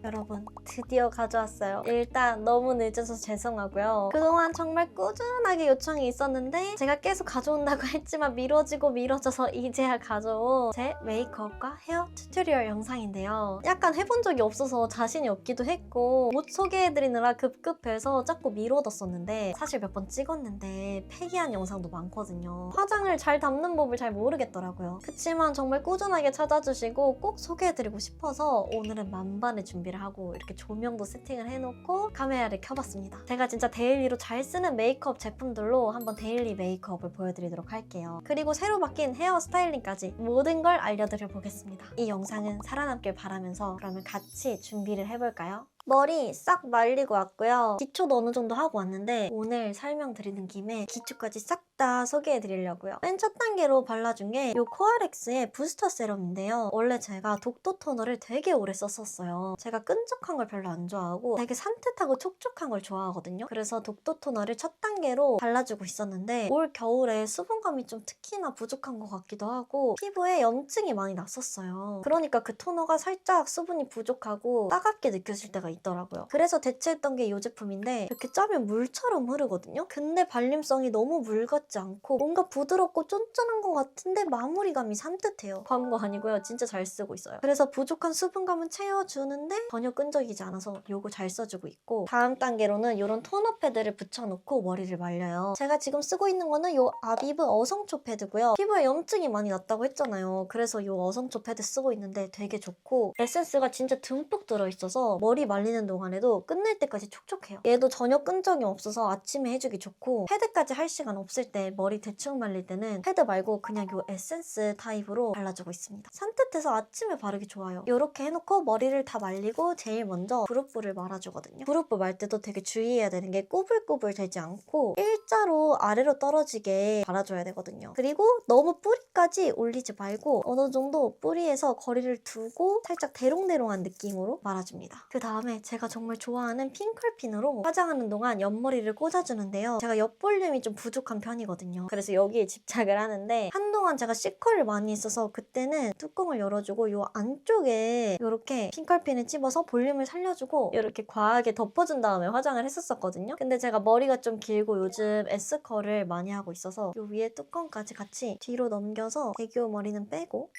여러분 드디어 가져왔어요. 일단 너무 늦어서 죄송하고요. 그동안 정말 꾸준하게 요청이 있었는데 제가 계속 가져온다고 했지만 미뤄지고 미뤄져서 이제야 가져온 제 메이크업과 헤어 튜토리얼 영상인데요. 약간 해본 적이 없어서 자신이 없기도 했고 옷 소개해드리느라 급급해서 자꾸 미뤄뒀었는데 사실 몇 번 찍었는데 폐기한 영상도 많거든요. 화장을 잘 담는 법을 잘 모르겠더라고요. 그치만 정말 꾸준하게 찾아주시고 꼭 소개해드리고 싶어서 오늘은 만반의 준비를 하고 이렇게 조명도 세팅을 해놓고 카메라를 켜봤습니다. 제가 진짜 데일리로 잘 쓰는 메이크업 제품들로 한번 데일리 메이크업을 보여드리도록 할게요. 그리고 새로 바뀐 헤어 스타일링까지 모든 걸 알려드려 보겠습니다. 이 영상은 살아남길 바라면서 그러면 같이 준비를 해볼까요? 머리 싹 말리고 왔고요. 기초도 어느 정도 하고 왔는데 오늘 설명드리는 김에 기초까지 싹 다 소개해드리려고요. 맨 첫 단계로 발라준 게 이 코알엑스의 부스터 세럼인데요. 원래 제가 독도 토너를 되게 오래 썼었어요. 제가 끈적한 걸 별로 안 좋아하고 되게 산뜻하고 촉촉한 걸 좋아하거든요. 그래서 독도 토너를 첫 단계로 발라주고 있었는데 올 겨울에 수분감이 좀 특히나 부족한 것 같기도 하고 피부에 염증이 많이 났었어요. 그러니까 그 토너가 살짝 수분이 부족하고 따갑게 느껴질 때가 있더라고요. 그래서 대체했던 게 이 제품인데 이렇게 짜면 물처럼 흐르거든요. 근데 발림성이 너무 물 같지 않고 뭔가 부드럽고 쫀쫀한 것 같은데 마무리감이 산뜻해요. 광고 아니고요. 진짜 잘 쓰고 있어요. 그래서 부족한 수분감은 채워주는데 전혀 끈적이지 않아서 이거 잘 써주고 있고 다음 단계로는 이런 토너 패드를 붙여놓고 머리를 말려요. 제가 지금 쓰고 있는 거는 이 아비브 어성초 패드고요. 피부에 염증이 많이 났다고 했잖아요. 그래서 이 어성초 패드 쓰고 있는데 되게 좋고 에센스가 진짜 듬뿍 들어있어서 머리 말리는 동안에도 끝낼 때까지 촉촉해요. 얘도 전혀 끈적이 없어서 아침에 해주기 좋고 패드까지 할 시간 없을 때 머리 대충 말릴 때는 패드 말고 그냥 이 에센스 타입으로 발라주고 있습니다. 산뜻해서 아침에 바르기 좋아요. 이렇게 해놓고 머리를 다 말리고 제일 먼저 브루프를 말아주거든요. 브루프 말 때도 되게 주의해야 되는 게 꾸불꾸불 되지 않고 일자로 아래로 떨어지게 발라줘야 되거든요. 그리고 너무 뿌리까지 올리지 말고 어느 정도 뿌리에서 거리를 두고 살짝 대롱대롱한 느낌으로 말아줍니다. 그 다음에 제가 정말 좋아하는 핑클핀으로 화장하는 동안 옆머리를 꽂아주는데요. 제가 옆 볼륨이 좀 부족한 편이거든요. 그래서 여기에 집착을 하는데 한동안 제가 C컬을 많이 했어서 그때는 뚜껑을 열어주고 이 안쪽에 이렇게 핑클핀을 찝어서 볼륨을 살려주고 이렇게 과하게 덮어준 다음에 화장을 했었거든요. 근데 제가 머리가 좀 길고 요즘 S컬을 많이 하고 있어서 이 위에 뚜껑까지 같이 뒤로 넘겨서 애교 머리는 빼고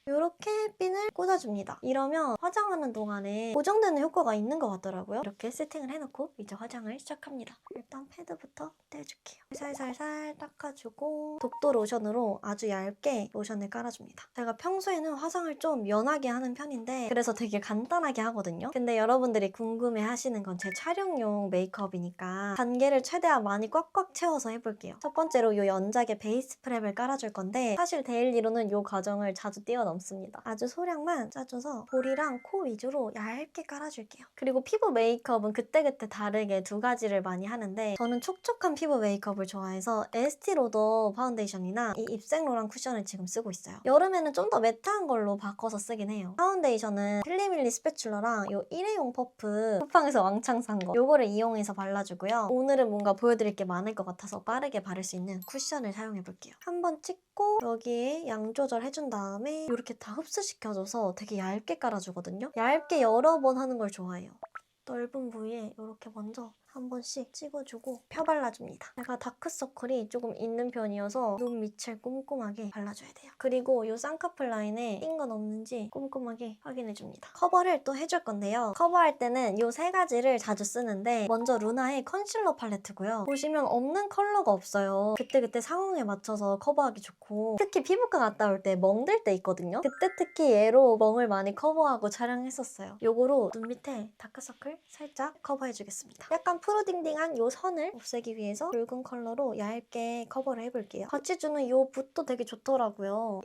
이렇게 핀을 꽂아줍니다. 이러면 화장하는 동안에 고정되는 효과가 있는 것 같더라고요. 이렇게 세팅을 해놓고 이제 화장을 시작합니다. 일단 패드부터 떼줄게요. 살살살 닦아주고 독도 로션으로 아주 얇게 로션을 깔아줍니다. 제가 평소에는 화장을 좀 연하게 하는 편인데 그래서 되게 간단하게 하거든요. 근데 여러분들이 궁금해하시는 건 제 촬영용 메이크업이니까 단계를 최대한 많이 꽉꽉 채워서 해볼게요. 첫 번째로 이 연작의 베이스 프랩을 깔아줄 건데 사실 데일리로는 이 과정을 자주 뛰어넘습니다. 아주 소량만 짜줘서 볼이랑 코 위주로 얇게 깔아줄게요. 그리고 피부 메이크업은 그때그때 다르게 두 가지를 많이 하는데 저는 촉촉한 피부 메이크업을 좋아해서 에스티로더 파운데이션이나 이 입생로랑 쿠션을 지금 쓰고 있어요. 여름에는 좀 더 매트한 걸로 바꿔서 쓰긴 해요. 파운데이션은 필리밀리 스패츌러랑 이 일회용 퍼프 쿠팡에서 왕창 산 거 요거를 이용해서 발라주고요. 오늘은 뭔가 보여드릴 게 많을 것 같아서 빠르게 바를 수 있는 쿠션을 사용해볼게요. 한번 찍고 여기에 양 조절해준 다음에 이렇게 다 흡수시켜줘서 되게 얇게 깔아주거든요. 얇게 여러 번 하는 걸 좋아해요. 넓은 부위에 이렇게 먼저 한 번씩 찍어주고 펴발라줍니다. 제가 다크서클이 조금 있는 편이어서 눈 밑을 꼼꼼하게 발라줘야 돼요. 그리고 이 쌍꺼풀 라인에 낀 건 없는지 꼼꼼하게 확인해줍니다. 커버를 또 해줄 건데요. 커버할 때는 이 세 가지를 자주 쓰는데 먼저 루나의 컨실러 팔레트고요. 보시면 없는 컬러가 없어요. 그때그때 상황에 맞춰서 커버하기 좋고 특히 피부과 갔다 올 때 멍들 때 있거든요. 그때 특히 얘로 멍을 많이 커버하고 촬영했었어요. 요거로 눈 밑에 다크서클 살짝 커버해주겠습니다. 약간 푸르딩딩한 이 선을 없애기 위해서 붉은 컬러로 얇게 커버를 해볼게요. 같이 주는 이 붓도 되게 좋더라고요.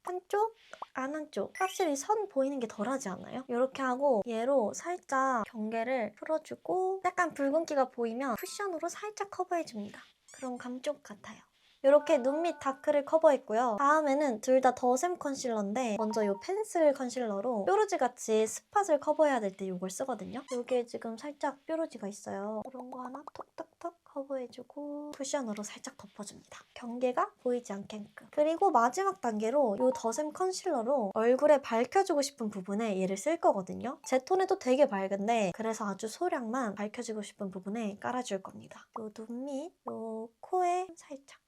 한쪽, 안 한쪽. 확실히 선 보이는 게 덜하지 않아요? 이렇게 하고 얘로 살짝 경계를 풀어주고 약간 붉은기가 보이면 쿠션으로 살짝 커버해줍니다. 그럼 감쪽 같아요. 이렇게 눈 밑 다크를 커버했고요. 다음에는 둘 다 더샘 컨실러인데 먼저 이 펜슬 컨실러로 뾰루지같이 스팟을 커버해야 될 때 이걸 쓰거든요. 여기에 지금 살짝 뾰루지가 있어요. 그런 거 하나 톡톡톡 커버해주고 쿠션으로 살짝 덮어줍니다. 경계가 보이지 않게끔. 그리고 마지막 단계로 이 더샘 컨실러로 얼굴에 밝혀주고 싶은 부분에 얘를 쓸 거거든요. 제 톤에도 되게 밝은데 그래서 아주 소량만 밝혀주고 싶은 부분에 깔아줄 겁니다. 이 눈 밑, 이 코에 살짝.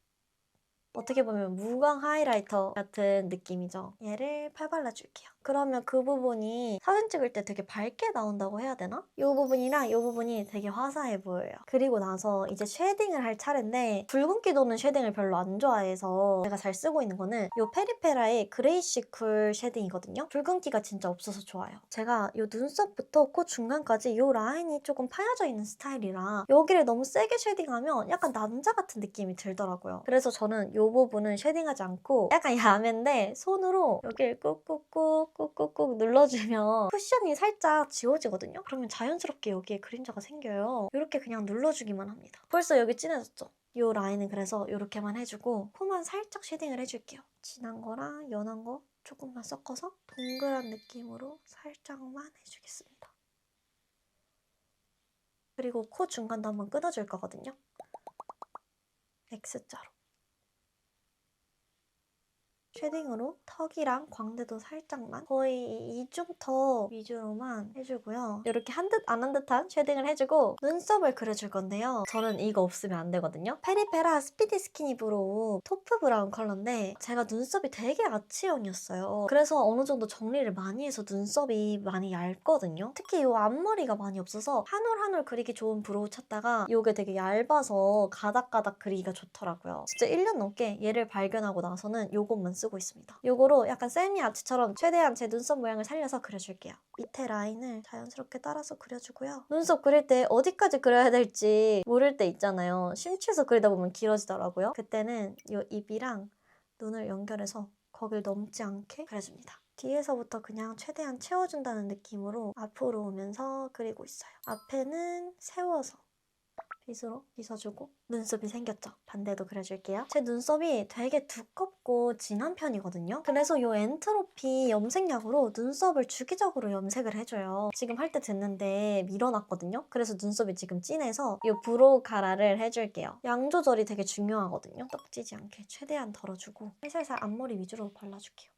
어떻게 보면 무광 하이라이터 같은 느낌이죠. 얘를 펴발라줄게요. 그러면 그 부분이 사진 찍을 때 되게 밝게 나온다고 해야 되나? 이 부분이랑 이 부분이 되게 화사해 보여요. 그리고 나서 이제 쉐딩을 할 차례인데 붉은기 도는 쉐딩을 별로 안 좋아해서 제가 잘 쓰고 있는 거는 이 페리페라의 그레이시 쿨 쉐딩이거든요. 붉은기가 진짜 없어서 좋아요. 제가 이 눈썹부터 코 중간까지 이 라인이 조금 파여져 있는 스타일이라 여기를 너무 세게 쉐딩하면 약간 남자 같은 느낌이 들더라고요. 그래서 저는 이 부분은 쉐딩하지 않고 약간 야매인데 손으로 여기를 꾹꾹꾹 눌러주면 쿠션이 살짝 지워지거든요? 그러면 자연스럽게 여기에 그림자가 생겨요. 이렇게 그냥 눌러주기만 합니다. 벌써 여기 진해졌죠? 이 라인은 그래서 이렇게만 해주고 코만 살짝 쉐딩을 해줄게요. 진한 거랑 연한 거 조금만 섞어서 동그란 느낌으로 살짝만 해주겠습니다. 그리고 코 중간도 한번 끊어줄 거거든요. X자로. 쉐딩으로 턱이랑 광대도 살짝만 거의 이중턱 위주로만 해주고요. 이렇게 한 듯 안 한 듯한 쉐딩을 해주고 눈썹을 그려줄 건데요. 저는 이거 없으면 안 되거든요. 페리페라 스피디 스키니 브로우 토프 브라운 컬러인데 제가 눈썹이 되게 아치형이었어요. 그래서 어느 정도 정리를 많이 해서 눈썹이 많이 얇거든요. 특히 이 앞머리가 많이 없어서 한 올 한 올 그리기 좋은 브로우 찾다가 이게 되게 얇아서 가닥가닥 그리기가 좋더라고요. 진짜 1년 넘게 얘를 발견하고 나서는 이것만 쓰고 있습니다. 이거로 약간 세미 아치처럼 최대한 제 눈썹 모양을 살려서 그려줄게요. 밑에 라인을 자연스럽게 따라서 그려주고요. 눈썹 그릴 때 어디까지 그려야 될지 모를 때 있잖아요. 심취해서 그리다 보면 길어지더라고요. 그때는 이 입이랑 눈을 연결해서 거길 넘지 않게 그려줍니다. 뒤에서부터 그냥 최대한 채워준다는 느낌으로 앞으로 오면서 그리고 있어요. 앞에는 세워서 빗으로 빗어주고 눈썹이 생겼죠? 반대도 그려줄게요. 제 눈썹이 되게 두껍고 진한 편이거든요. 그래서 이 엔트로피 염색약으로 눈썹을 주기적으로 염색을 해줘요. 지금 할 때 됐는데 밀어놨거든요. 그래서 눈썹이 지금 진해서 이 브로우 카라를 해줄게요. 양 조절이 되게 중요하거든요. 떡지지 않게 최대한 덜어주고 살살 앞머리 위주로 발라줄게요.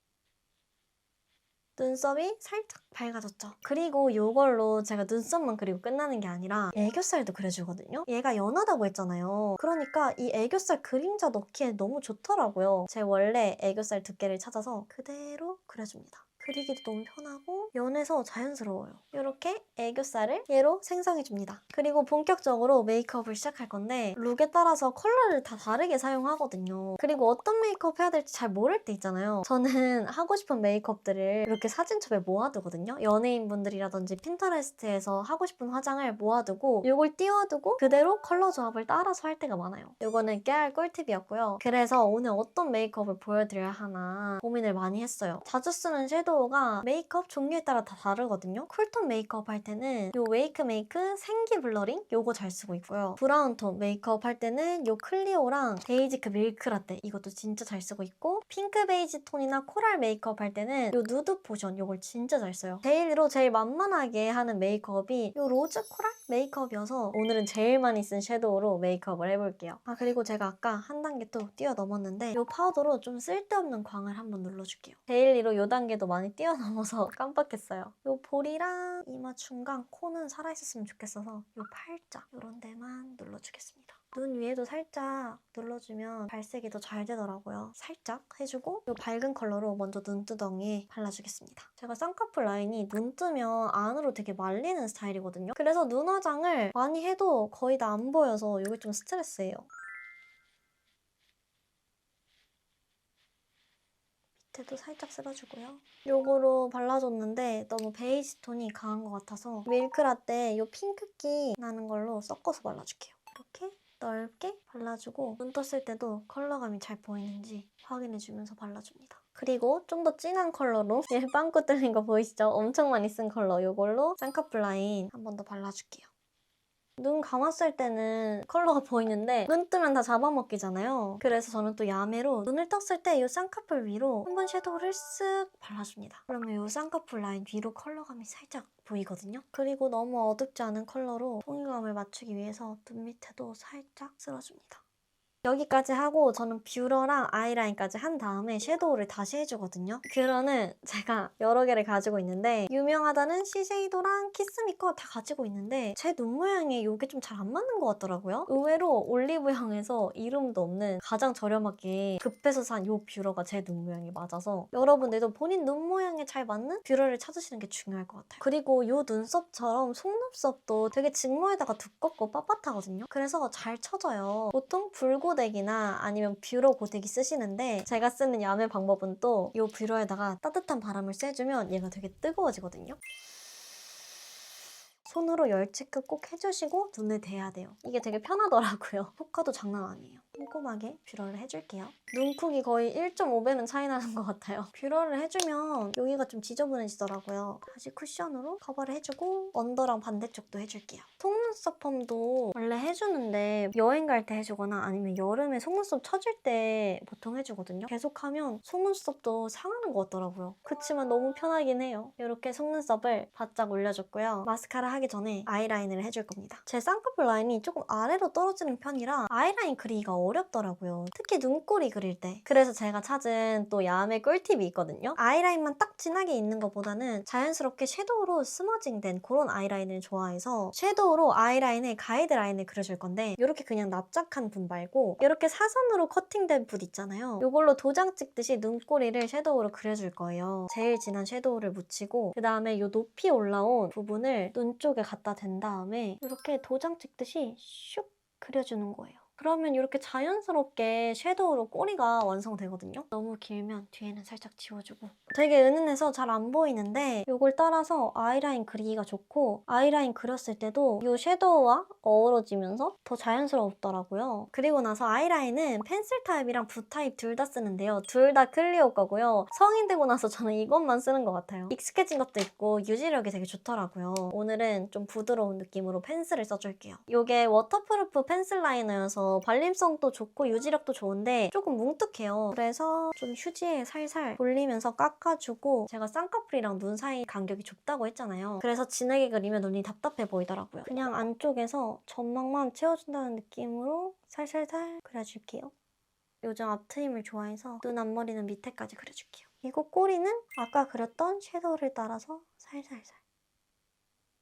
눈썹이 살짝 밝아졌죠? 그리고 이걸로 제가 눈썹만 그리고 끝나는 게 아니라 애교살도 그려주거든요? 얘가 연하다고 했잖아요. 그러니까 이 애교살 그림자 넣기에 너무 좋더라고요. 제 원래 애교살 두께를 찾아서 그대로 그려줍니다. 그리기도 너무 편하고 연해서 자연스러워요. 이렇게 애교살을 얘로 생성해줍니다. 그리고 본격적으로 메이크업을 시작할 건데 룩에 따라서 컬러를 다 다르게 사용하거든요. 그리고 어떤 메이크업 해야 될지 잘 모를 때 있잖아요. 저는 하고 싶은 메이크업들을 이렇게 사진첩에 모아두거든요. 연예인분들이라든지 핀터레스트에서 하고 싶은 화장을 모아두고 이걸 띄워두고 그대로 컬러 조합을 따라서 할 때가 많아요. 이거는 깨알 꿀팁이었고요. 그래서 오늘 어떤 메이크업을 보여드려야 하나 고민을 많이 했어요. 자주 쓰는 섀도우가 메이크업 종류에 따라 다 다르거든요. 쿨톤 메이크업 할 때는 이 웨이크 메이크 생기 블러링 이거 잘 쓰고 있고요. 브라운톤 메이크업 할 때는 이 클리오랑 데이지크 밀크라떼 이것도 진짜 잘 쓰고 있고 핑크 베이지 톤이나 코랄 메이크업 할 때는 이 누드 포션 이걸 진짜 잘 써요. 데일리로 제일 만만하게 하는 메이크업이 이 로즈 코랄 메이크업이어서 오늘은 제일 많이 쓴 섀도우로 메이크업을 해볼게요. 그리고 제가 아까 한 단계 또 뛰어넘었는데 이 파우더로 좀 쓸데없는 광을 한번 눌러줄게요. 데일리로 이 단계도 많이 뛰어넘어서 깜빡했어요. 이 볼이랑 이마 중간 코는 살아있었으면 좋겠어서 이 팔자 이런 데만 눌러주겠습니다. 눈 위에도 살짝 눌러주면 발색이 더 잘 되더라고요. 살짝 해주고 이 밝은 컬러로 먼저 눈두덩이에 발라주겠습니다. 제가 쌍꺼풀 라인이 눈 뜨면 안으로 되게 말리는 스타일이거든요. 그래서 눈 화장을 많이 해도 거의 다 안 보여서 이게 좀 스트레스예요. 밑에도 살짝 쓸어주고요. 요거로 발라줬는데 너무 베이지 톤이 강한 것 같아서 밀크라떼 이 핑크기 나는 걸로 섞어서 발라줄게요. 이렇게 넓게 발라주고 눈 떴을 때도 컬러감이 잘 보이는지 확인해주면서 발라줍니다. 그리고 좀 더 진한 컬러로 얘 빵꾸 뚫린 거 보이시죠? 엄청 많이 쓴 컬러 이걸로 쌍꺼풀 라인 한 번 더 발라줄게요. 눈 감았을 때는 컬러가 보이는데 눈 뜨면 다 잡아먹기잖아요. 그래서 저는 또 야매로 눈을 떴을 때 이 쌍꺼풀 위로 한번 섀도우를 쓱 발라줍니다. 그러면 이 쌍꺼풀 라인 위로 컬러감이 살짝 보이거든요. 그리고 너무 어둡지 않은 컬러로 통일감을 맞추기 위해서 눈 밑에도 살짝 쓸어줍니다. 여기까지 하고 저는 뷰러랑 아이라인까지 한 다음에 섀도우를 다시 해주거든요. 뷰러는 제가 여러 개를 가지고 있는데 유명하다는 시쉐이도랑 키스미 거 다 가지고 있는데 제 눈 모양에 이게 좀 잘 안 맞는 것 같더라고요. 의외로 올리브영에서 이름도 없는 가장 저렴하게 급해서 산 이 뷰러가 제 눈 모양에 맞아서 여러분들도 본인 눈 모양에 잘 맞는 뷰러를 찾으시는 게 중요할 것 같아요. 그리고 이 눈썹처럼 속눈썹도 되게 직모에다가 두껍고 빳빳하거든요. 그래서 잘 쳐져요. 보통 붉고데기나 아니면 뷰러 고데기 쓰시는데 제가 쓰는 야매 방법은 또 이 뷰러에다가 따뜻한 바람을 쐬주면 얘가 되게 뜨거워지거든요. 손으로 열체크 꼭 해주시고 눈을 대야 돼요. 이게 되게 편하더라고요. 효과도 장난 아니에요. 꼼꼼하게 뷰러를 해줄게요. 눈폭이 거의 1.5배는 차이 나는 것 같아요. 뷰러를 해주면 여기가 좀 지저분해지더라고요. 다시 쿠션으로 커버를 해주고 언더랑 반대쪽도 해줄게요. 속눈썹 펌도 원래 해주는데 여행 갈 때 해주거나 아니면 여름에 속눈썹 처질 때 보통 해주거든요. 계속하면 속눈썹도 상하는 것 같더라고요. 그치만 너무 편하긴 해요. 이렇게 속눈썹을 바짝 올려줬고요. 마스카라 하기 전에 아이라인을 해줄 겁니다. 제 쌍꺼풀 라인이 조금 아래로 떨어지는 편이라 아이라인 그리기가 어렵더라고요. 특히 눈꼬리 그릴 때. 그래서 제가 찾은 또 야매 꿀팁이 있거든요. 아이라인만 딱 진하게 있는 것보다는 자연스럽게 섀도우로 스머징된 그런 아이라인을 좋아해서 섀도우로 아이라인에 가이드라인을 그려줄 건데 이렇게 그냥 납작한 붓 말고 이렇게 사선으로 커팅된 붓 있잖아요. 이걸로 도장 찍듯이 눈꼬리를 섀도우로 그려줄 거예요. 제일 진한 섀도우를 묻히고 그 다음에 이 높이 올라온 부분을 눈 쪽에 갖다 댄 다음에 이렇게 도장 찍듯이 슉 그려주는 거예요. 그러면 이렇게 자연스럽게 섀도우로 꼬리가 완성되거든요. 너무 길면 뒤에는 살짝 지워주고 되게 은은해서 잘 안 보이는데 이걸 따라서 아이라인 그리기가 좋고 아이라인 그렸을 때도 이 섀도우와 어우러지면서 더 자연스럽더라고요. 그리고 나서 아이라인은 펜슬 타입이랑 붓 타입 둘 다 쓰는데요. 둘 다 클리오 거고요. 성인 되고 나서 저는 이것만 쓰는 것 같아요. 익숙해진 것도 있고 유지력이 되게 좋더라고요. 오늘은 좀 부드러운 느낌으로 펜슬을 써줄게요. 이게 워터프루프 펜슬 라이너여서 발림성도 좋고 유지력도 좋은데 조금 뭉툭해요. 그래서 좀 휴지에 살살 돌리면서 깎아주고 제가 쌍꺼풀이랑 눈 사이 간격이 좁다고 했잖아요. 그래서 진하게 그리면 눈이 답답해 보이더라고요. 그냥 안쪽에서 점막만 채워준다는 느낌으로 살살살 그려줄게요. 요즘 앞트임을 좋아해서 눈 앞머리는 밑에까지 그려줄게요. 그리고 꼬리는 아까 그렸던 섀도우를 따라서 살살살.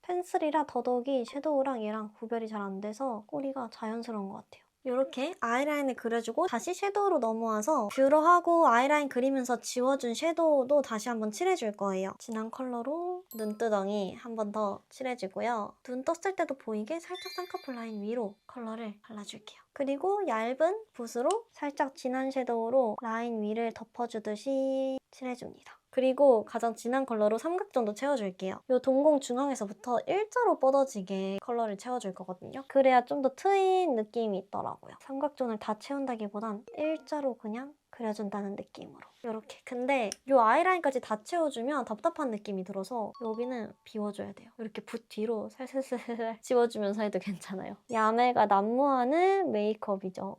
펜슬이라 더더욱이 섀도우랑 얘랑 구별이 잘 안 돼서 꼬리가 자연스러운 것 같아요. 이렇게 아이라인을 그려주고 다시 섀도우로 넘어와서 뷰러하고 아이라인 그리면서 지워준 섀도우도 다시 한번 칠해줄 거예요. 진한 컬러로 눈두덩이 한 번 더 칠해주고요. 눈 떴을 때도 보이게 살짝 쌍꺼풀 라인 위로 컬러를 발라줄게요. 그리고 얇은 붓으로 살짝 진한 섀도우로 라인 위를 덮어주듯이 칠해줍니다. 그리고 가장 진한 컬러로 삼각존도 채워줄게요. 이 동공 중앙에서부터 일자로 뻗어지게 컬러를 채워줄 거거든요. 그래야 좀 더 트인 느낌이 있더라고요. 삼각존을 다 채운다기보단 일자로 그냥 그려준다는 느낌으로. 이렇게. 근데 이 아이라인까지 다 채워주면 답답한 느낌이 들어서 여기는 비워줘야 돼요. 이렇게 붓 뒤로 살살살 지워주면서 해도 괜찮아요. 야매가 난무하는 메이크업이죠.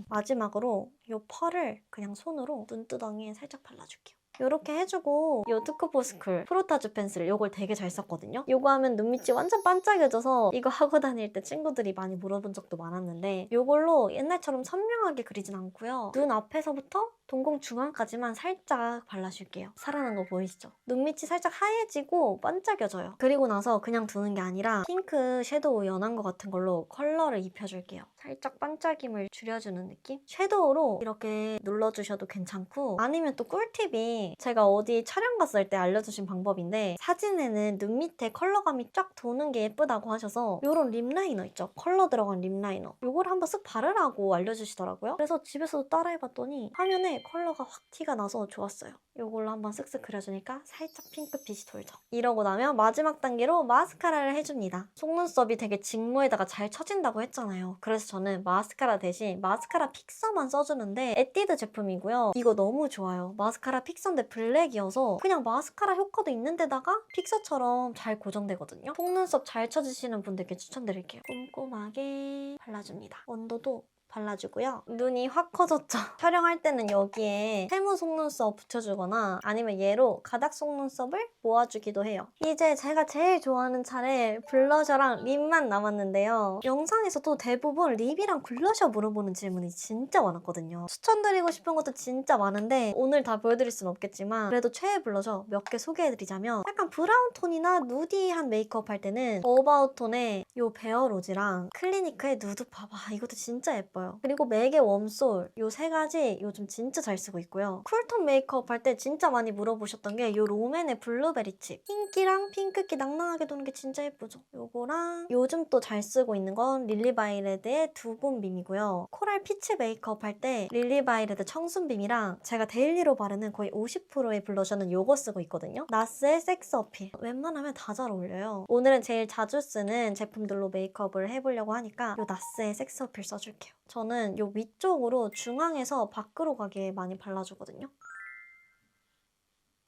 마지막으로 이 펄을 그냥 손으로 눈두덩이에 살짝 발라줄게요. 이렇게 해주고 이 투쿠포스쿨 프로타주 펜슬 이걸 되게 잘 썼거든요. 이거 하면 눈밑이 완전 반짝여져서 이거 하고 다닐 때 친구들이 많이 물어본 적도 많았는데 이걸로 옛날처럼 선명하게 그리진 않고요. 눈 앞에서부터 동공 중앙까지만 살짝 발라줄게요. 살아난 거 보이시죠? 눈밑이 살짝 하얘지고 반짝여져요. 그리고 나서 그냥 두는 게 아니라 핑크 섀도우 연한 거 같은 걸로 컬러를 입혀줄게요. 살짝 반짝임을 줄여주는 느낌? 섀도우로 이렇게 눌러주셔도 괜찮고 아니면 또 꿀팁이 제가 어디 촬영 갔을 때 알려주신 방법인데 사진에는 눈 밑에 컬러감이 쫙 도는 게 예쁘다고 하셔서 이런 립 라이너 있죠? 컬러 들어간 립 라이너 이걸 한번 쓱 바르라고 알려주시더라고요. 그래서 집에서도 따라해봤더니 화면에 컬러가 확 티가 나서 좋았어요. 이걸로 한번 쓱쓱 그려주니까 살짝 핑크빛이 돌죠. 이러고 나면 마지막 단계로 마스카라를 해줍니다. 속눈썹이 되게 직모에다가 잘 처진다고 했잖아요. 그래서 저는 마스카라 대신 마스카라 픽서만 써주는데 에뛰드 제품이고요. 이거 너무 좋아요. 마스카라 픽서인데 가운데 블랙이어서 그냥 마스카라 효과도 있는 데다가 픽서처럼 잘 고정되거든요. 속눈썹 잘 쳐주시는 분들께 추천드릴게요. 꼼꼼하게 발라줍니다. 온도도 발라주고요. 눈이 확 커졌죠? 촬영할 때는 여기에 세무 속눈썹 붙여주거나 아니면 얘로 가닥 속눈썹을 모아주기도 해요. 이제 제가 제일 좋아하는 차례 블러셔랑 립만 남았는데요. 영상에서도 대부분 립이랑 블러셔 물어보는 질문이 진짜 많았거든요. 추천드리고 싶은 것도 진짜 많은데 오늘 다 보여드릴 순 없겠지만 그래도 최애 블러셔 몇 개 소개해드리자면 약간 브라운 톤이나 누디한 메이크업 할 때는 어바웃 톤의 이 베어로즈랑 클리니크의 누드팝 이것도 진짜 예뻐요. 그리고 맥의 웜솔 이 세 가지 요즘 진짜 잘 쓰고 있고요. 쿨톤 메이크업 할 때 진짜 많이 물어보셨던 게 이 롬앤의 블루베리 칩 흰기랑 핑크기 낭낭하게 도는 게 진짜 예쁘죠? 요거랑 요즘 또 잘 쓰고 있는 건 릴리바이레드의 두본빔이고요. 코랄 피치 메이크업 할 때 릴리바이레드 청순빔이랑 제가 데일리로 바르는 거의 50%의 블러셔는 요거 쓰고 있거든요. 나스의 섹스 어필 웬만하면 다 잘 어울려요. 오늘은 제일 자주 쓰는 제품들로 메이크업을 해보려고 하니까 요 나스의 섹스 어필 써줄게요. 저는 요 위쪽으로 중앙에서 밖으로 가게 많이 발라주거든요.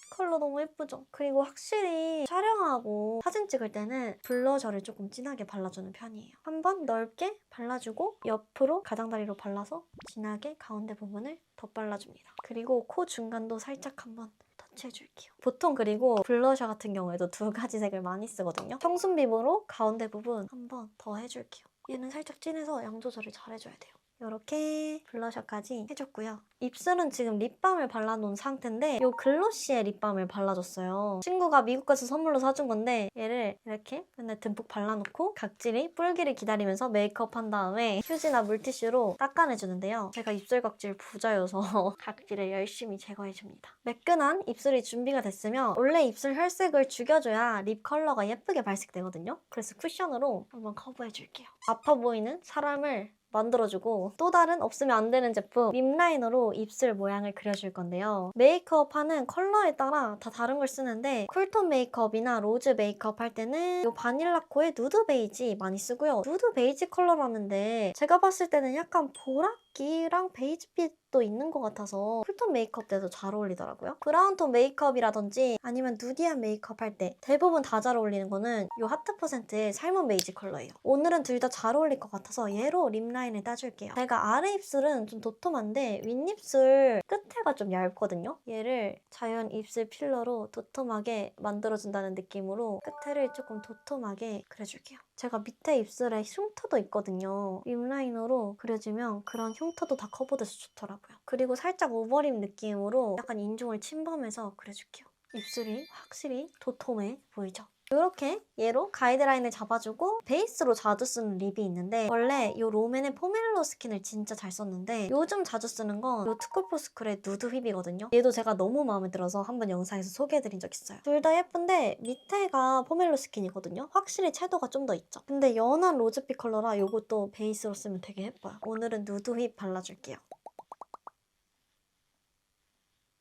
컬러 너무 예쁘죠? 그리고 확실히 촬영하고 사진 찍을 때는 블러셔를 조금 진하게 발라주는 편이에요. 한번 넓게 발라주고 옆으로 가장자리로 발라서 진하게 가운데 부분을 덧발라줍니다. 그리고 코 중간도 살짝 한번 터치해줄게요. 보통 그리고 블러셔 같은 경우에도 두 가지 색을 많이 쓰거든요. 청순빔으로 가운데 부분 한번 더 해줄게요. 얘는 살짝 진해서 양 조절을 잘 해줘야 돼요. 이렇게 블러셔까지 해줬고요. 입술은 지금 립밤을 발라놓은 상태인데 이 글로시의 립밤을 발라줬어요. 친구가 미국 가서 선물로 사준 건데 얘를 이렇게 맨날 듬뿍 발라놓고 각질이 불기를 기다리면서 메이크업 한 다음에 휴지나 물티슈로 닦아내주는데요. 제가 입술 각질 부자여서 각질을 열심히 제거해줍니다. 매끈한 입술이 준비가 됐으면 원래 입술 혈색을 죽여줘야 립 컬러가 예쁘게 발색되거든요. 그래서 쿠션으로 한번 커버해줄게요. 아파 보이는 사람을 만들어주고 또 다른 없으면 안 되는 제품 립 라이너로 입술 모양을 그려줄 건데요. 메이크업 하는 컬러에 따라 다 다른 걸 쓰는데 쿨톤 메이크업이나 로즈 메이크업 할 때는 이 바닐라코의 누드 베이지 많이 쓰고요. 누드 베이지 컬러라는데 제가 봤을 때는 약간 보라기랑 베이지빛도 있는 것 같아서 쿨톤 메이크업 때도 잘 어울리더라고요. 브라운톤 메이크업이라든지 아니면 누디한 메이크업 할 때 대부분 다 잘 어울리는 거는 이 하트 퍼센트의 살몬 베이지 컬러예요. 오늘은 둘 다 잘 어울릴 것 같아서 얘로 립 라인을 따줄게요. 제가 아래 입술은 좀 도톰한데 윗입술 끝에가 좀 얇거든요. 얘를 자연 입술 필러로 도톰하게 만들어준다는 느낌으로 끝에를 조금 도톰하게 그려줄게요. 제가 밑에 입술에 흉터도 있거든요. 립 라이너로 그려주면 그런 흉터도 다 커버돼서 좋더라고요. 그리고 살짝 오버립 느낌으로 약간 인중을 침범해서 그려줄게요. 입술이 확실히 도톰해 보이죠? 이렇게 얘로 가이드라인을 잡아주고 베이스로 자주 쓰는 립이 있는데 원래 이 롬앤의 포멜로 스킨을 진짜 잘 썼는데 요즘 자주 쓰는 건 이 투쿨포스쿨의 누드 휘비거든요. 얘도 제가 너무 마음에 들어서 한번 영상에서 소개해드린 적 있어요. 둘 다 예쁜데 밑에가 포멜로 스킨이거든요. 확실히 채도가 좀 더 있죠. 근데 연한 로즈빛 컬러라 이것도 베이스로 쓰면 되게 예뻐요. 오늘은 누드 휘 발라줄게요.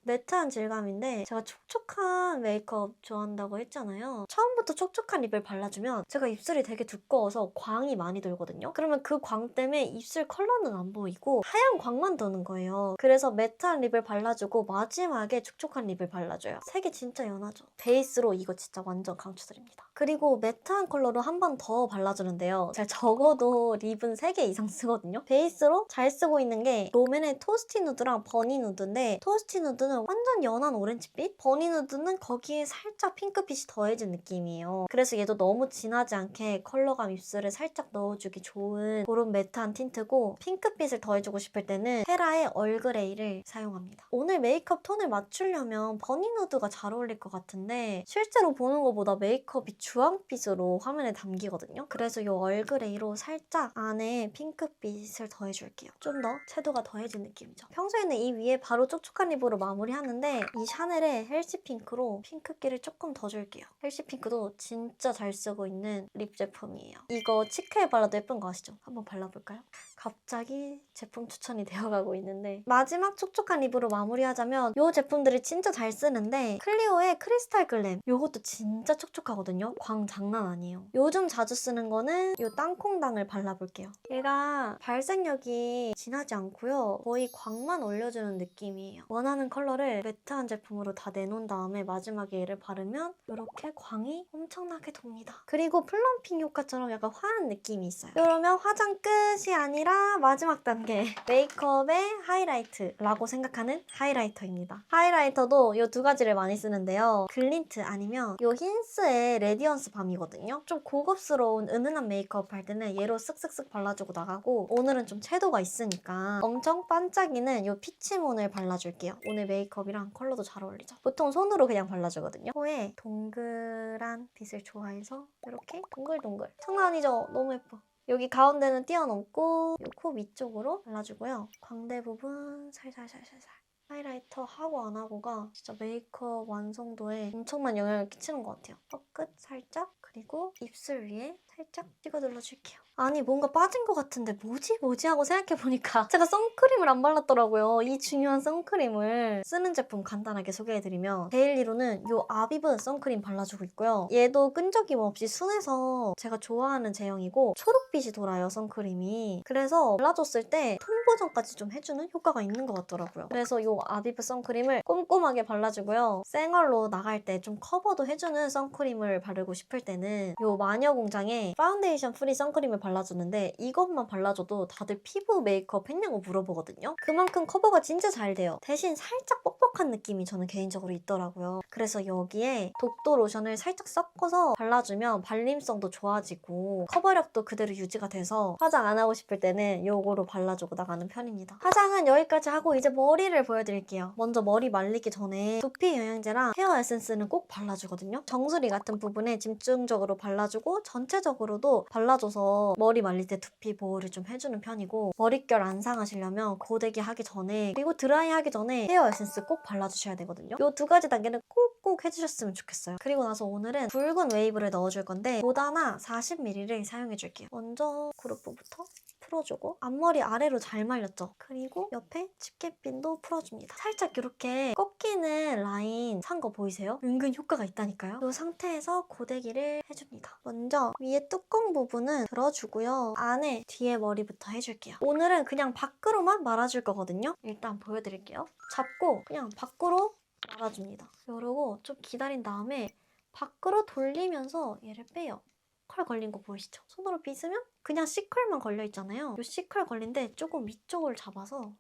매트한 질감인데 제가 촉촉한 메이크업 좋아한다고 했잖아요. 처음부터 촉촉한 립을 발라주면 제가 입술이 되게 두꺼워서 광이 많이 돌거든요. 그러면 그 광 때문에 입술 컬러는 안 보이고 하얀 광만 도는 거예요. 그래서 매트한 립을 발라주고 마지막에 촉촉한 립을 발라줘요. 색이 진짜 연하죠. 베이스로 이거 진짜 완전 강추드립니다. 그리고 매트한 컬러로 한 번 더 발라주는데요. 제가 적어도 립은 3개 이상 쓰거든요. 베이스로 잘 쓰고 있는 게 롬앤의 토스티 누드랑 버니 누드인데 토스티 누드는 완전 연한 오렌지빛? 버니 누드는 거기에 살짝 핑크빛이 더해진 느낌이에요. 그래서 얘도 너무 진하지 않게 컬러감 입술에 살짝 넣어주기 좋은 그런 매트한 틴트고 핑크빛을 더해주고 싶을 때는 헤라의 얼그레이를 사용합니다. 오늘 메이크업 톤을 맞추려면 버니 누드가 잘 어울릴 것 같은데 실제로 보는 것보다 메이크업이 주황빛으로 화면에 담기거든요. 그래서 이 얼그레이로 살짝 안에 핑크빛을 더해줄게요. 좀 더 채도가 더해진 느낌이죠. 평소에는 이 위에 바로 촉촉한 립으로 마무리하는데 이 샤넬의 헬시 핑크로 핑크기를 조금 더 줄게요. 헬시 핑크도 진짜 잘 쓰고 있는 립 제품이에요. 이거 치크에 발라도 예쁜 거 아시죠? 한번 발라볼까요? 갑자기 제품 추천이 되어가고 있는데 마지막 촉촉한 립으로 마무리하자면 이 제품들을 진짜 잘 쓰는데 클리오의 크리스탈 글램 이것도 진짜 촉촉하거든요. 광 장난 아니에요. 요즘 자주 쓰는 거는 이 땅콩당을 발라볼게요. 얘가 발색력이 진하지 않고요. 거의 광만 올려주는 느낌이에요. 원하는 컬러 컬러를 매트한 제품으로 다 내놓은 다음에 마지막에 얘를 바르면 이렇게 광이 엄청나게 돕니다. 그리고 플럼핑 효과처럼 약간 화한 느낌이 있어요. 그러면 화장 끝이 아니라 마지막 단계 메이크업의 하이라이트라고 생각하는 하이라이터입니다. 하이라이터도 이 두 가지를 많이 쓰는데요. 글린트 아니면 이 힌스의 레디언스 밤이거든요. 좀 고급스러운 은은한 메이크업 할 때는 얘로 쓱쓱쓱 발라주고 나가고 오늘은 좀 채도가 있으니까 엄청 반짝이는 이 피치몬을 발라줄게요. 오늘 메이크업이랑 컬러도 잘 어울리죠? 보통 손으로 그냥 발라주거든요. 코에 동그란 빛을 좋아해서 이렇게 동글동글. 장난 아니죠? 너무 예뻐. 여기 가운데는 띄어놓고 이 코 위쪽으로 발라주고요. 광대 부분 살살살살살. 하이라이터 하고 안 하고가 진짜 메이크업 완성도에 엄청난 영향을 끼치는 것 같아요. 턱끝 살짝, 그리고 입술 위에 살짝 찍어 눌러줄게요. 아니 뭔가 빠진 것 같은데 뭐지 하고 생각해보니까 제가 선크림을 안 발랐더라고요. 이 중요한 선크림을. 쓰는 제품 간단하게 소개해드리면 데일리로는 이 아비브 선크림 발라주고 있고요. 얘도 끈적임 없이 순해서 제가 좋아하는 제형이고 초록빛이 돌아요, 선크림이. 그래서 발라줬을 때 톤 보정까지 좀 해주는 효과가 있는 것 같더라고요. 그래서 이 아비브 선크림을 꼼꼼하게 발라주고요. 생얼로 나갈 때 좀 커버도 해주는 선크림을 바르고 싶을 때는 이 마녀공장의 파운데이션 프리 선크림을 발라주는데 이것만 발라줘도 다들 피부 메이크업 했냐고 물어보거든요. 그만큼 커버가 진짜 잘 돼요. 대신 살짝 뻑뻑한 느낌이 저는 개인적으로 있더라고요. 그래서 여기에 독도 로션을 살짝 섞어서 발라주면 발림성도 좋아지고 커버력도 그대로 유지가 돼서 화장 안 하고 싶을 때는 이거로 발라주고 나가는 편입니다. 화장은 여기까지 하고 이제 머리를 보여드릴게요. 먼저 머리 말리기 전에 두피 영양제랑 헤어 에센스는 꼭 발라주거든요. 정수리 같은 부분에 집중적으로 발라주고 전체적으로도 발라줘서 머리 말릴 때 두피 보호를 좀 해주는 편이고 머릿결 안 상하시려면 고데기 하기 전에 그리고 드라이 하기 전에 헤어 에센스 꼭 발라주셔야 되거든요. 이 두 가지 단계는 꼭 해주셨으면 좋겠어요. 그리고 나서 오늘은 붉은 웨이브를 넣어줄 건데 모다나 40ml를 사용해줄게요. 먼저 그룹부부터 풀어주고 앞머리 아래로 잘 말렸죠? 그리고 옆에 집게핀도 풀어줍니다. 살짝 이렇게 꺾이는 라인 산 거 보이세요? 은근 효과가 있다니까요? 이 상태에서 고데기를 해줍니다. 먼저 위에 뚜껑 부분은 들어주고요. 안에 뒤에 머리부터 해줄게요. 오늘은 그냥 밖으로만 말아줄 거거든요. 일단 보여드릴게요. 잡고 그냥 밖으로 말아줍니다. 이러고 좀 기다린 다음에 밖으로 돌리면서 얘를 빼요. 컬 걸린 거 보이시죠? 손으로 빗으면 그냥 C컬만 걸려있잖아요. 이 C컬 걸린데 조금 위쪽을 잡아서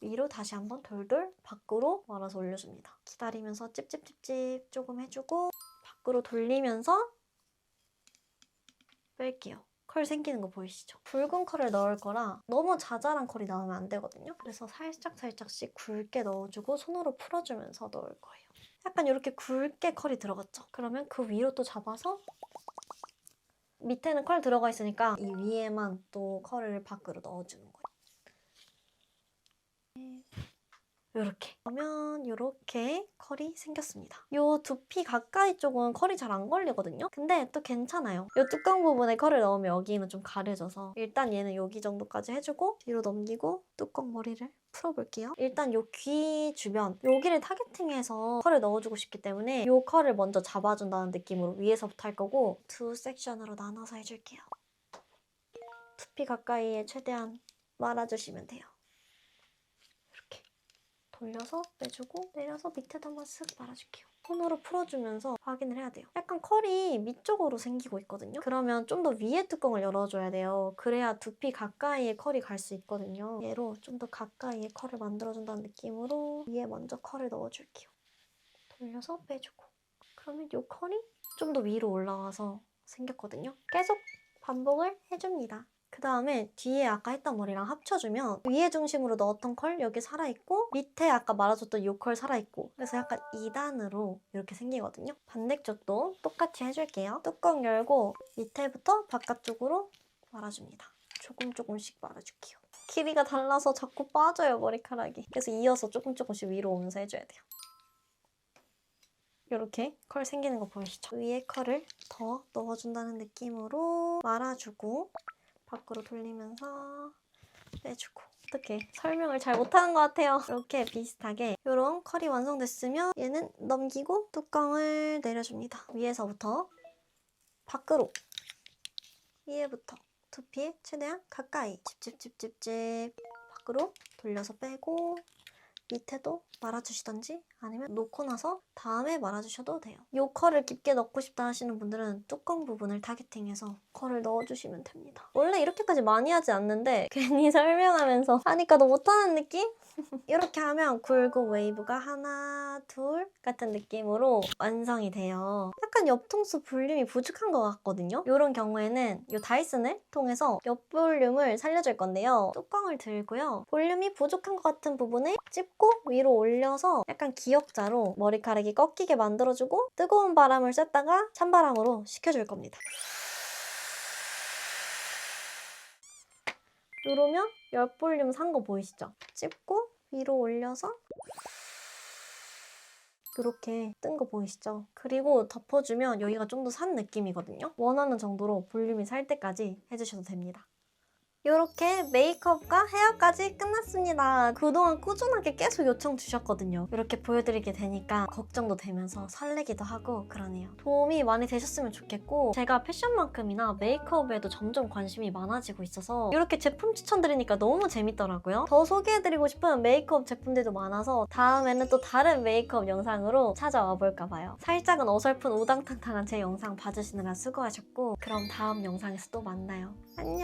위로 다시 한번 돌돌 밖으로 말아서 올려줍니다. 기다리면서 찝찝찝찝 조금 해주고 밖으로 돌리면서 뺄게요. 컬 생기는 거 보이시죠? 붉은 컬을 넣을 거라 너무 자잘한 컬이 나오면 안 되거든요. 그래서 살짝씩 굵게 넣어주고 손으로 풀어주면서 넣을 거예요. 약간 이렇게 굵게 컬이 들어갔죠? 그러면 그 위로 또 잡아서 밑에는 컬 들어가 있으니까 이 위에만 또 컬을 밖으로 넣어주는 거예요. 이렇게 그러면 이렇게 컬이 생겼습니다. 이 두피 가까이 쪽은 컬이 잘 안 걸리거든요. 근데 또 괜찮아요. 이 뚜껑 부분에 컬을 넣으면 여기는 좀 가려져서 일단 얘는 여기 정도까지 해주고 뒤로 넘기고 뚜껑 머리를 풀어볼게요. 일단 이 귀 주변 여기를 타겟팅해서 컬을 넣어주고 싶기 때문에 이 컬을 먼저 잡아준다는 느낌으로 위에서부터 할 거고 두 섹션으로 나눠서 해줄게요. 두피 가까이에 최대한 말아주시면 돼요. 돌려서 빼주고 내려서 밑에도 한번 쓱 말아줄게요. 손으로 풀어주면서 확인을 해야 돼요. 약간 컬이 밑쪽으로 생기고 있거든요. 그러면 좀 더 위에 뚜껑을 열어줘야 돼요. 그래야 두피 가까이에 컬이 갈 수 있거든요. 얘로 좀 더 가까이에 컬을 만들어준다는 느낌으로 위에 먼저 컬을 넣어줄게요. 돌려서 빼주고 그러면 이 컬이 좀 더 위로 올라와서 생겼거든요. 계속 반복을 해줍니다. 그 다음에 뒤에 아까 했던 머리랑 합쳐주면 위에 중심으로 넣었던 컬 여기 살아있고 밑에 아까 말아줬던 이 컬 살아있고 그래서 약간 2단으로 이렇게 생기거든요. 반대쪽도 똑같이 해줄게요. 뚜껑 열고 밑에부터 바깥쪽으로 말아줍니다. 조금씩 말아줄게요. 길이가 달라서 자꾸 빠져요, 머리카락이. 그래서 이어서 조금씩 위로 오면서 해줘야 돼요. 이렇게 컬 생기는 거 보이시죠? 위에 컬을 더 넣어준다는 느낌으로 말아주고 밖으로 돌리면서 빼주고 어떡해 설명을 잘 못하는 것 같아요. 이렇게 비슷하게 이런 컬이 완성됐으면 얘는 넘기고 뚜껑을 내려줍니다. 위에서부터 밖으로 위에부터 두피에 최대한 가까이 찝찝찝찝찝 밖으로 돌려서 빼고 밑에도 말아주시던지 아니면 놓고 나서 다음에 말아주셔도 돼요. 이 컬을 깊게 넣고 싶다 하시는 분들은 뚜껑 부분을 타겟팅해서 컬을 넣어주시면 됩니다. 원래 이렇게까지 많이 하지 않는데 괜히 설명하면서 하니까 더 못하는 느낌? 이렇게 하면 굵은 웨이브가 하나, 둘 같은 느낌으로 완성이 돼요. 약간 옆통수 볼륨이 부족한 것 같거든요. 이런 경우에는 이 다이슨을 통해서 옆 볼륨을 살려줄 건데요. 뚜껑을 들고요. 볼륨이 부족한 것 같은 부분을 찝고 위로 올려서 약간 기역자로 머리카락이 꺾이게 만들어주고 뜨거운 바람을 쐈다가 찬바람으로 식혀줄 겁니다. 이러면 옆 볼륨 산 거 보이시죠? 찝고 위로 올려서 이렇게 뜬 거 보이시죠? 그리고 덮어주면 여기가 좀 더 산 느낌이거든요. 원하는 정도로 볼륨이 살 때까지 해주셔도 됩니다. 이렇게 메이크업과 헤어까지 끝났습니다. 그동안 꾸준하게 계속 요청 주셨거든요. 이렇게 보여드리게 되니까 걱정도 되면서 설레기도 하고 그러네요. 도움이 많이 되셨으면 좋겠고 제가 패션만큼이나 메이크업에도 점점 관심이 많아지고 있어서 이렇게 제품 추천드리니까 너무 재밌더라고요. 더 소개해드리고 싶은 메이크업 제품들도 많아서 다음에는 또 다른 메이크업 영상으로 찾아와 볼까 봐요. 살짝은 어설픈 우당탕탕한 제 영상 봐주시느라 수고하셨고 그럼 다음 영상에서 또 만나요. 안녕!